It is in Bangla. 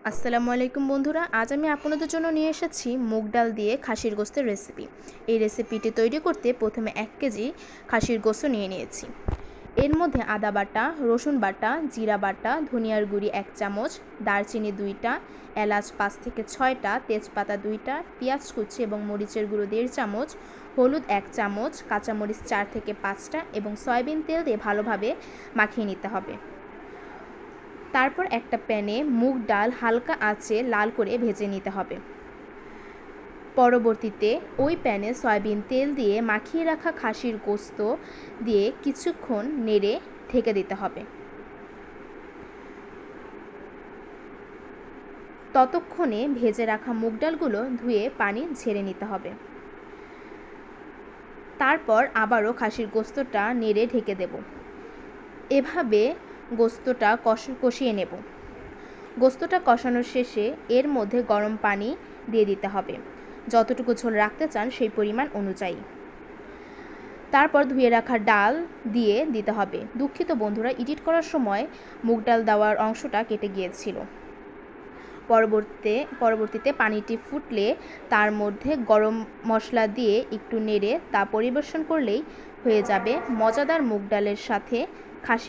আসসালামু আলাইকুম বন্ধুরা, আজ আমি আপনাদের জন্য নিয়ে এসেছি মুগ ডাল দিয়ে খাসির গোস্তের রেসিপি। এই রেসিপিটি তৈরি করতে প্রথমে 1 কেজি খাসির গোস্ত নিয়ে নিয়েছি। এর মধ্যে আদা বাটা, রসুন বাটা, জিরা বাটা, ধনিয়ার গুঁড়ি 1 চামচ, দারচিনি 2টা, এলাচ 5 থেকে 6টা, তেজপাতা 2টা, পেঁয়াজ কুচি এবং মরিচের গুঁড়ো 1.5 চামচ, হলুদ 1 চামচ, কাঁচামরিচ 4 থেকে 5টা এবং সয়াবিন তেল দিয়ে ভালোভাবে মাখিয়ে নিতে হবে। তারপর একটা প্যানে মুগ ডাল হালকা আঁচে লাল করে ভেজে নিতে হবে। পরবর্তীতে ওই প্যানে সয়াবিন তেল দিয়ে মাখিয়ে রাখা খাসির গোস্ত দিয়ে কিছুক্ষণ নেড়ে ঢেকে দিতে হবে। ততক্ষণে ভেজে রাখা মুগ ডালগুলো ধুয়ে পানি ঝেড়ে নিতে হবে। তারপর আবারও খাসির গোস্তটা নেড়ে ঢেকে দেব। এভাবে গোস্তটা কষিয়ে নেব। গোস্তটা কষানোর শেষে এর মধ্যে গরম পানি দিয়ে দিতে হবে, যতটুকু ঝোল রাখতে চান সেই পরিমাণ অনুযায়ী। তারপর ধুয়ে রাখা ডাল দিয়ে দিতে হবে। দুঃখিত বন্ধুরা, এডিট করার সময় মুগ ডাল দেওয়ার অংশটা কেটে গিয়েছিল। পরবর্তীতে পানিটি ফুটলে তার মধ্যে গরম মশলা দিয়ে একটু নেড়ে তা পরিবেশন করলেই হয়ে যাবে মজাদার মুগ ডালের সাথে খাসি